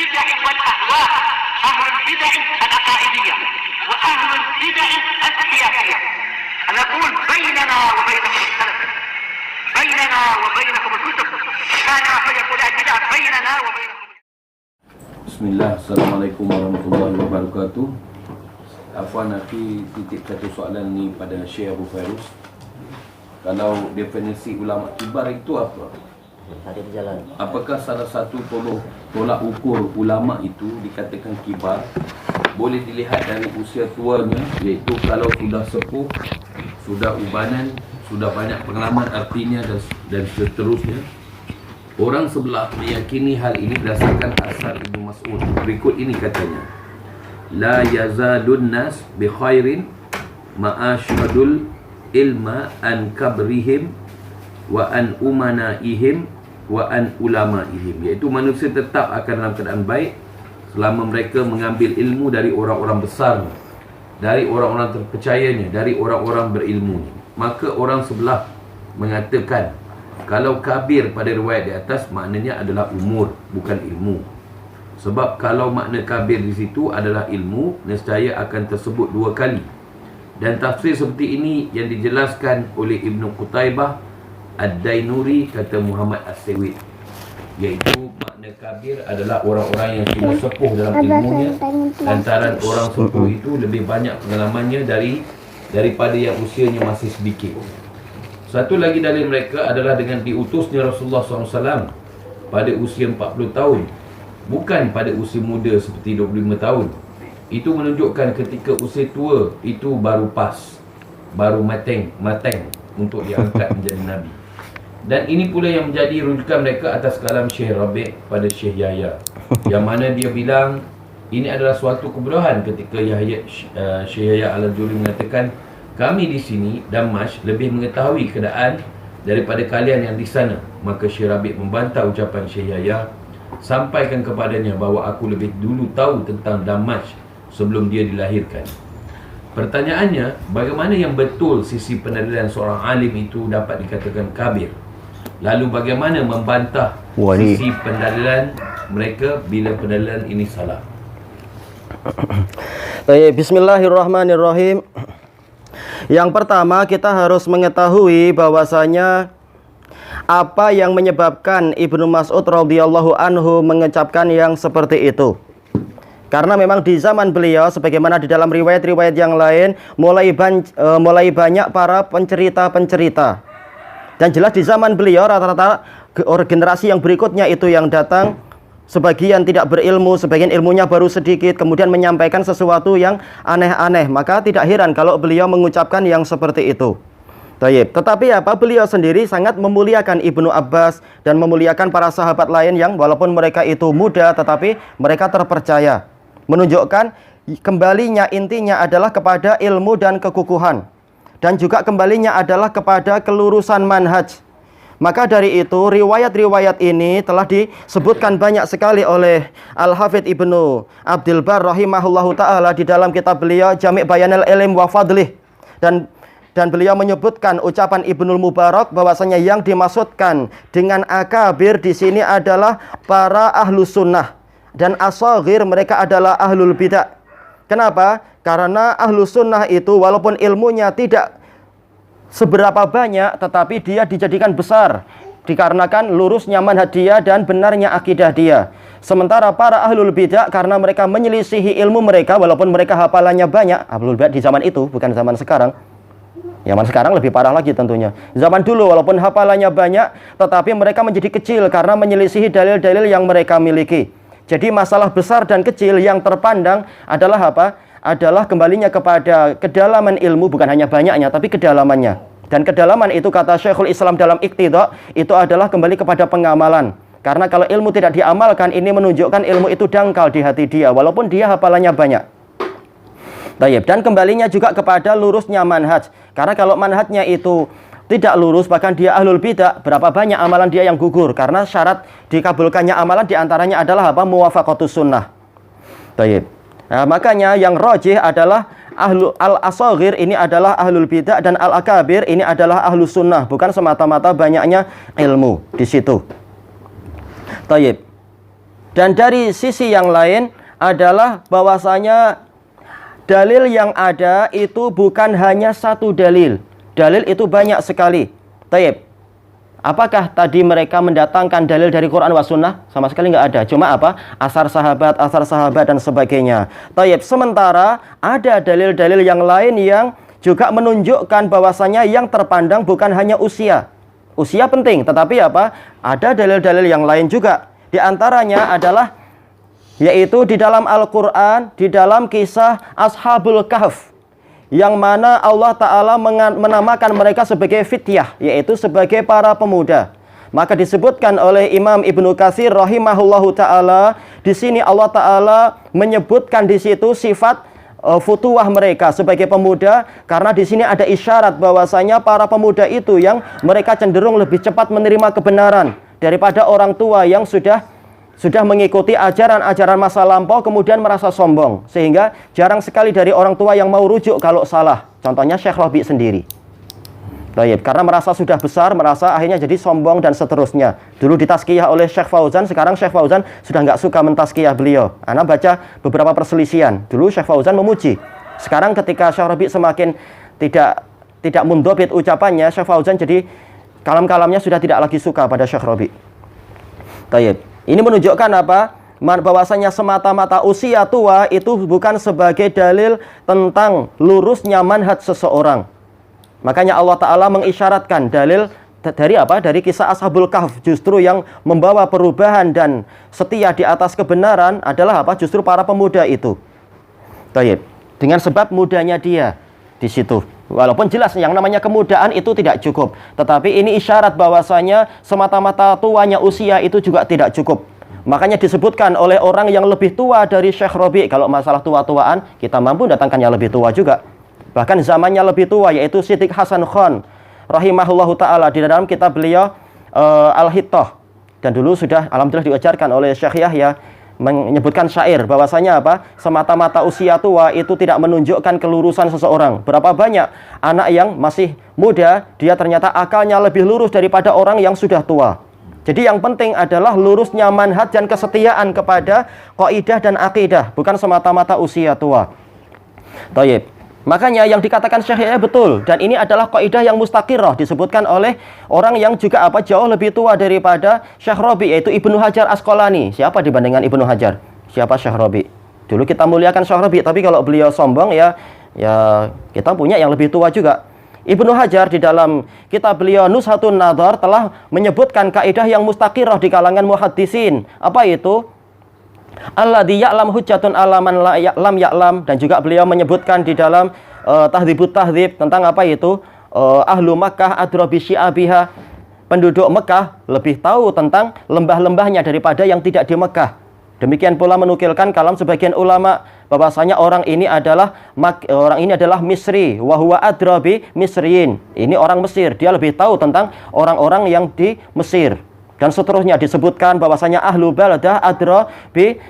البدع والأهواء، أهل البدع العقائدية وأهل البدع السياسية. نقول بيننا وبينكم السلف، بيننا وبينكم الكتب، كان فيقول البدع بيننا وبينكم. Bismillah, Assalamualaikum warahmatullahi wabarakatuh. Afwan Afi titip satu soalan ni pada Syekh Abu Fairuz. Kalau definisi ulama kibar itu apa? Ada berjalan. Apakah salah satu tolak ukur ulama itu dikatakan kibar boleh dilihat dari usia tuanya, iaitu kalau sudah sepuh, sudah ubanan, sudah banyak pengalaman artinya dan seterusnya. Orang sebelah meyakini hal ini berdasarkan asar Ibnu Mas'ud. Berikut ini katanya: La yazalun nas bi khairin ma'ashadul ilma an kabrihim wa an umanaihim wa an ulamaihim. Iaitu manusia tetap akan dalam keadaan baik selama mereka mengambil ilmu dari orang-orang besar, dari orang-orang terpercayanya, dari orang-orang berilmu. Maka orang sebelah mengatakan kalau kabir pada riwayat di atas maknanya adalah umur, bukan ilmu. Sebab kalau makna kabir di situ adalah ilmu, nescaya akan tersebut dua kali. Dan tafsir seperti ini yang dijelaskan oleh Ibnu Qutaibah Ad-Dainuri, kata Muhammad As-Sewid, iaitu makna kabir adalah orang-orang yang sudah sepuh dalam ilmunya. Lantaran orang sepuh itu lebih banyak pengalamannya daripada yang usianya masih sedikit. Satu lagi dalil mereka adalah dengan diutusnya Rasulullah SAW pada usia 40 tahun, bukan pada usia muda seperti 25 tahun. Itu menunjukkan ketika usia tua itu baru pas, baru matang untuk diangkat menjadi Nabi. Dan ini pula yang menjadi rujukan mereka atas kalam Syekh Rabi' pada Syekh Yahya, yang mana dia bilang ini adalah suatu kebodohan ketika Syekh Yahya Al-Juri mengatakan, kami di sini Damasyq lebih mengetahui keadaan daripada kalian yang di sana. Maka Syekh Rabi' membantah ucapan Syekh Yahya, sampaikan kepadanya bahawa aku lebih dulu tahu tentang Damasyq sebelum dia dilahirkan. Pertanyaannya, bagaimana yang betul sisi pendalilan seorang alim itu dapat dikatakan kabir? Lalu bagaimana membantah sisi pendalilan mereka bila pendalilan ini salah? Baik, bismillahirrahmanirrahim. Yang pertama, kita harus mengetahui bahwasanya apa yang menyebabkan Ibnu Mas'ud radhiyallahu anhu mengucapkan yang seperti itu. Karena memang di zaman beliau, sebagaimana di dalam riwayat-riwayat yang lain, mulai banyak para pencerita-pencerita. Dan jelas di zaman beliau rata-rata generasi yang berikutnya itu yang datang, sebagian tidak berilmu, sebagian ilmunya baru sedikit, kemudian menyampaikan sesuatu yang aneh-aneh. Maka tidak heran kalau beliau mengucapkan yang seperti itu. Taib. Tetapi apa? Beliau sendiri sangat memuliakan Ibnu Abbas dan memuliakan para sahabat lain yang walaupun mereka itu muda, tetapi mereka terpercaya. Menunjukkan kembalinya intinya adalah kepada ilmu dan kekukuhan. Dan juga kembalinya adalah kepada kelurusan manhaj. Maka dari itu riwayat-riwayat ini telah disebutkan banyak sekali oleh Al-Hafidh Ibnu Abdul Bar rahimahullahu ta'ala di dalam kitab beliau Jami' Bayanil Ilm wa Fadlih. Dan beliau menyebutkan ucapan Ibnul Mubarak bahwasanya yang dimaksudkan dengan akabir di sini adalah para ahlus sunnah. Dan asagir mereka adalah ahlul bidah. Kenapa? Karena ahlus sunnah itu walaupun ilmunya tidak seberapa banyak, tetapi dia dijadikan besar dikarenakan lurusnya manhaj dia dan benarnya akidah dia. Sementara para ahlul bidah karena mereka menyelisihi ilmu mereka, walaupun mereka hafalannya banyak. Ahlul bidah di zaman itu, bukan zaman sekarang. Zaman sekarang lebih parah lagi tentunya. Zaman dulu walaupun hafalannya banyak, tetapi mereka menjadi kecil karena menyelisihi dalil-dalil yang mereka miliki. Jadi masalah besar dan kecil yang terpandang adalah apa? Adalah kembalinya kepada kedalaman ilmu, bukan hanya banyaknya tapi kedalamannya. Dan kedalaman itu kata Syekhul Islam dalam Iqtidha itu adalah kembali kepada pengamalan. Karena kalau ilmu tidak diamalkan, ini menunjukkan ilmu itu dangkal di hati dia walaupun dia hafalannya banyak. Baik, dan kembalinya juga kepada lurusnya manhaj. Karena kalau manhajnya itu tidak lurus, bahkan dia ahlul bidah, berapa banyak amalan dia yang gugur. Karena syarat dikabulkannya amalan diantaranya adalah apa? Muwafaqatus sunnah. Baik. Nah, makanya yang rajih adalah al-asagir ini adalah ahlul bidah dan al-akabir ini adalah ahlus sunnah, bukan semata-mata banyaknya ilmu di situ. Taib. Dan dari sisi yang lain adalah bahwasanya dalil yang ada itu bukan hanya satu dalil. Dalil itu banyak sekali. Taib. Apakah tadi mereka mendatangkan dalil dari Quran wa Sunnah? Sama sekali nggak ada. Cuma apa? Asar sahabat dan sebagainya. Taib. Sementara ada dalil-dalil yang lain yang juga menunjukkan bahwasanya yang terpandang bukan hanya usia. Usia penting, tetapi apa? Ada dalil-dalil yang lain juga. Di antaranya adalah yaitu di dalam Al-Quran, di dalam kisah Ashabul Kahf, yang mana Allah Ta'ala menamakan mereka sebagai fityah, yaitu sebagai para pemuda. Maka disebutkan oleh Imam Ibnu Katsir rahimahullahu ta'ala, di sini Allah Ta'ala menyebutkan di situ sifat futuwah mereka sebagai pemuda, karena di sini ada isyarat bahwasanya para pemuda itu yang mereka cenderung lebih cepat menerima kebenaran daripada orang tua yang sudah mengikuti ajaran-ajaran masa lampau kemudian merasa sombong, sehingga jarang sekali dari orang tua yang mau rujuk kalau salah. Contohnya Syekh Rabi sendiri. Baik, karena merasa sudah besar, merasa akhirnya jadi sombong dan seterusnya. Dulu ditazkiyah oleh Syekh Fauzan, sekarang Syekh Fauzan sudah nggak suka mentazkiyah beliau. Ana baca beberapa perselisihan. Dulu Syekh Fauzan memuji. Sekarang ketika Syekh Rabi semakin tidak mundhabit ucapannya, Syekh Fauzan jadi kalam-kalamnya sudah tidak lagi suka pada Syekh Rabi. Baik. Ini menunjukkan apa? Bahwasanya semata-mata usia tua itu bukan sebagai dalil tentang lurusnya manhaj seseorang. Makanya Allah Ta'ala mengisyaratkan dalil dari apa? Dari kisah Ashabul Kahf. Justru yang membawa perubahan dan setia di atas kebenaran adalah apa? Justru para pemuda itu. Baik. Dengan sebab mudanya dia di situ. Walaupun jelas yang namanya kemudaan itu tidak cukup, tetapi ini isyarat bahwasanya semata-mata tuanya usia itu juga tidak cukup. Makanya disebutkan oleh orang yang lebih tua dari Syekh Rabi, kalau masalah tua-tuaan kita mampu datangkan yang lebih tua juga. Bahkan zamannya lebih tua, yaitu Siddiq Hasan Khan rahimahullahu ta'ala, di dalam kitab beliau Al-Hittah. Dan dulu sudah alhamdulillah diajarkan oleh Syekh Yahya, menyebutkan syair bahwasanya apa? Semata-mata usia tua itu tidak menunjukkan kelurusan seseorang. Berapa banyak anak yang masih muda, dia ternyata akalnya lebih lurus daripada orang yang sudah tua. Jadi yang penting adalah lurusnya manhaj dan kesetiaan kepada kaidah dan akidah, bukan semata-mata usia tua. Tayyib. Makanya yang dikatakan Syekh Yahya betul, dan ini adalah kaidah yang mustaqirah, disebutkan oleh orang yang juga apa jauh lebih tua daripada Syekh Rabi, yaitu Ibnu Hajar Asqalani. Siapa dibandingkan Ibnu Hajar? Siapa Syekh Rabi? Dulu kita muliakan Syekh Rabi, tapi kalau beliau sombong ya kita punya yang lebih tua juga. Ibnu Hajar di dalam kitab beliau Nuzhatun Nadhar telah menyebutkan kaidah yang mustaqirah di kalangan muhaddisin. Apa itu? Alladzi ya'lam hujjatun alaman lam ya'lam. Dan juga beliau menyebutkan di dalam Tahdzibut Tahdzib tentang apa itu? Ahlu Makkah adra bi syi'abiha. Penduduk Mekah lebih tahu tentang lembah-lembahnya daripada yang tidak di Mekah. Demikian pula menukilkan kalam sebagian ulama bahwasanya orang ini adalah Misri, wa huwa adra bi Misriyin. Ini orang Mesir, dia lebih tahu tentang orang-orang yang di Mesir. Dan seterusnya disebutkan bahwasanya ahlu baladah adra bi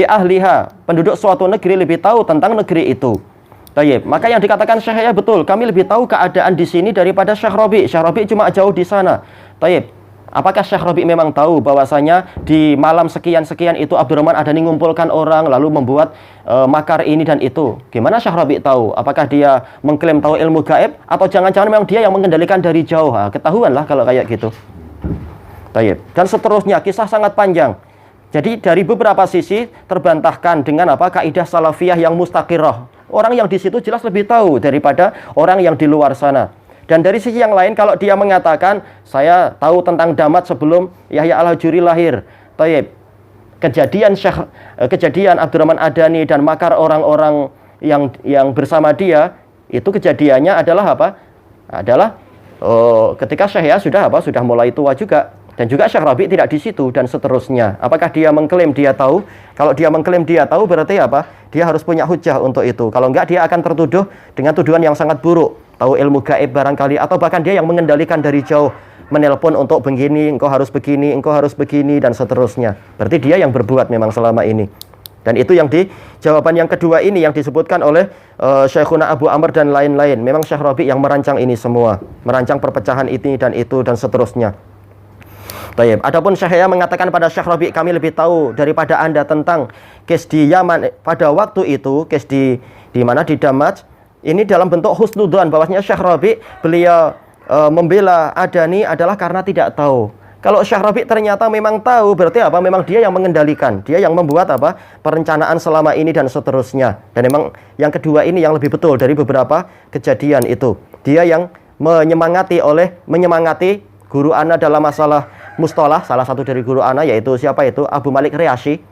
ahliha. Penduduk suatu negeri lebih tahu tentang negeri itu. Tayyib. Maka yang dikatakan Syekh Yahya betul, kami lebih tahu keadaan di sini daripada Syekh Rabi. Syekh Rabi cuma jauh di sana. Tayyib. Apakah Syekh Rabi memang tahu bahwasanya di malam sekian-sekian itu Abdurrahman Adani mengumpulkan orang lalu membuat makar ini dan itu? Gimana Syekh Rabi tahu? Apakah dia mengklaim tahu ilmu gaib atau jangan-jangan memang dia yang mengendalikan dari jauh? Ketahuan lah kalau kayak gitu. Tayyib. Dan seterusnya, kisah sangat panjang. Jadi dari beberapa sisi terbantahkan dengan apa? Kaidah salafiyah yang mustaqirah. Orang yang di situ jelas lebih tahu daripada orang yang di luar sana. Dan dari sisi yang lain, kalau dia mengatakan saya tahu tentang Damat sebelum Yahya Al-Hajuri lahir, tayyib. Kejadian Abdurrahman Adani dan makar orang-orang yang bersama dia, itu kejadiannya adalah apa? Adalah ketika Syekh Yahya sudah mulai tua juga. Dan juga Syekh Rabi tidak di situ dan seterusnya. Apakah dia mengklaim dia tahu? Kalau dia mengklaim dia tahu berarti apa? Dia harus punya hujah untuk itu. Kalau enggak dia akan tertuduh dengan tuduhan yang sangat buruk. Tahu ilmu gaib barangkali, atau bahkan dia yang mengendalikan dari jauh, menelpon untuk begini, engkau harus begini, engkau harus begini dan seterusnya. Berarti dia yang berbuat memang selama ini. Dan itu yang di jawaban yang kedua ini yang disebutkan oleh Syekhuna Abu Amr dan lain-lain. Memang Syekh Rabi yang merancang ini semua, merancang perpecahan ini dan itu dan seterusnya. Tayyib. Adapun Syekh Yahya mengatakan pada Syekh Rabi, kami lebih tahu daripada Anda tentang kes di Yaman pada waktu itu, kes di mana di Damaj. Ini dalam bentuk husnudzon bahwasanya Syekh Rabi beliau membela Adani adalah karena tidak tahu. Kalau Syekh Rabi ternyata memang tahu, berarti apa? Memang dia yang mengendalikan, dia yang membuat apa? Perencanaan selama ini dan seterusnya. Dan memang yang kedua ini yang lebih betul dari beberapa kejadian itu. Dia yang menyemangati guru ana dalam masalah mustalah, salah satu dari guru ana yaitu siapa itu? Abu Malik Riyashi.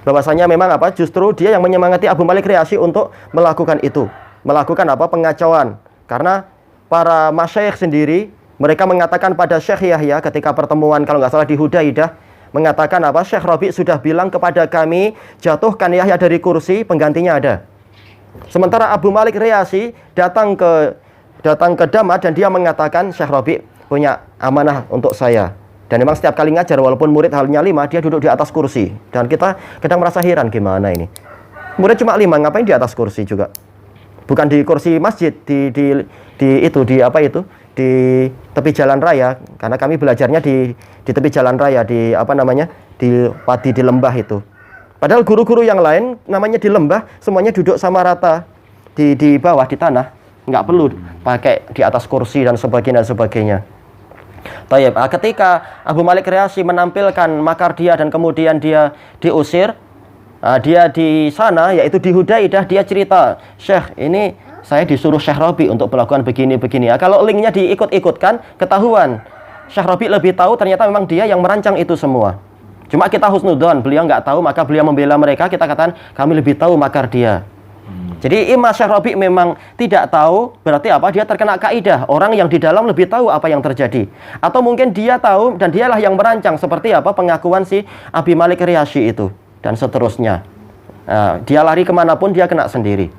Bahwasanya memang apa? Justru dia yang menyemangati Abu Malik Riyashi untuk melakukan itu. Melakukan apa? Pengacauan. Karena para masyayikh sendiri mereka mengatakan pada Syekh Yahya ketika pertemuan kalau nggak salah di Hudaidah, mengatakan apa? Syekh Rabi sudah bilang kepada kami, jatuhkan Yahya dari kursi, penggantinya ada. Sementara Abu Malik Riyashi datang ke Damaj dan dia mengatakan Syekh Rabi punya amanah untuk saya. Dan memang setiap kali ngajar walaupun murid hanya 5, dia duduk di atas kursi. Dan kita kadang merasa heran gimana ini. Murid cuma 5, ngapain di atas kursi juga? Bukan di kursi masjid, di tepi jalan raya, karena kami belajarnya di tepi jalan raya, di padi di lembah itu. Padahal guru-guru yang lain namanya di lembah semuanya duduk sama rata di bawah di tanah, nggak perlu pakai di atas kursi dan sebagainya. Tayyib. Ketika Abu Malik Riyashi menampilkan makar dia dan kemudian dia diusir, dia di sana yaitu di Hudaidah, dia cerita, Syekh, ini saya disuruh Syekh Rabi untuk melakukan begini. Kalau linknya diikut-ikutkan, ketahuan Syekh Rabi lebih tahu, ternyata memang dia yang merancang itu semua. Cuma kita husnudzon, beliau nggak tahu, maka beliau membela mereka, kita katakan kami lebih tahu makar dia. Jadi imam Syekh Rabi memang tidak tahu, berarti apa? Dia terkena kaidah, orang yang di dalam lebih tahu apa yang terjadi. Atau mungkin dia tahu dan dialah yang merancang, seperti apa pengakuan si Abi Malik Riyashi itu dan seterusnya. Dia lari kemanapun dia kena sendiri.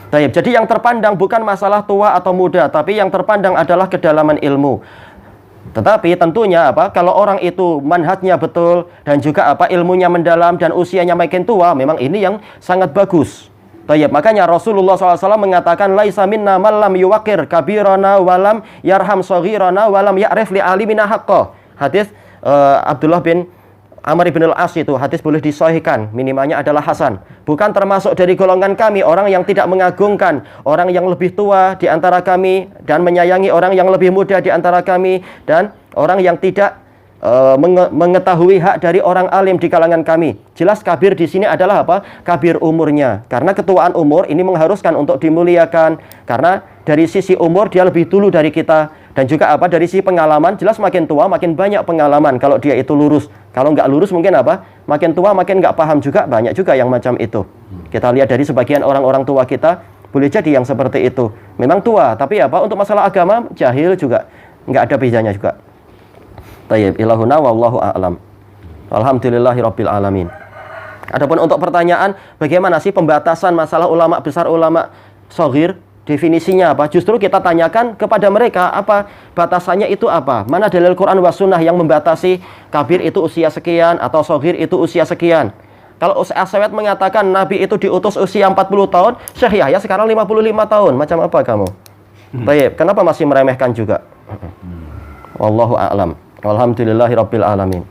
Jadi yang terpandang bukan masalah tua atau muda, tapi yang terpandang adalah kedalaman ilmu. Tetapi tentunya apa? Kalau orang itu manhajnya betul dan juga apa ilmunya mendalam dan usianya makin tua, memang ini yang sangat bagus. Makanya Rasulullah SAW mengatakan laisa minna man lam yuwaqir kabirana walam yarham saghirana walam ya'rif li alimina haqqa. Hadis Abdullah bin Amr ibn al-As itu, hadis boleh disahihkan, minimalnya adalah hasan. Bukan termasuk dari golongan kami orang yang tidak mengagungkan orang yang lebih tua di antara kami dan menyayangi orang yang lebih muda di antara kami, dan orang yang tidak mengetahui hak dari orang alim di kalangan kami. Jelas kabir di sini adalah apa? Kabir umurnya. Karena ketuaan umur ini mengharuskan untuk dimuliakan. Karena dari sisi umur dia lebih dulu dari kita. Dan juga apa? Dari sisi pengalaman, jelas makin tua makin banyak pengalaman kalau dia itu lurus. Kalau nggak lurus mungkin apa? Makin tua makin nggak paham juga, banyak juga yang macam itu. Kita lihat dari sebagian orang-orang tua kita, boleh jadi yang seperti itu. Memang tua, tapi apa? Untuk masalah agama, jahil juga. Nggak ada bedanya juga. Tayyib, ilahuna wallahu a'lam. Alhamdulillahirabbil alamin. Adapun untuk pertanyaan, bagaimana sih pembatasan masalah ulama besar, ulama shaghir? Definisinya apa? Justru kita tanyakan kepada mereka, apa batasannya itu apa? Mana dalil Quran was sunnah yang membatasi kabir itu usia sekian atau shaghir itu usia sekian? Kalau As-Sawet mengatakan Nabi itu diutus usia 40 tahun, Syekh Yahya sekarang 55 tahun. Macam apa kamu? Tayyib, kenapa masih meremehkan juga? Wallahu a'lam. Walhamdulillahirabbil alamin.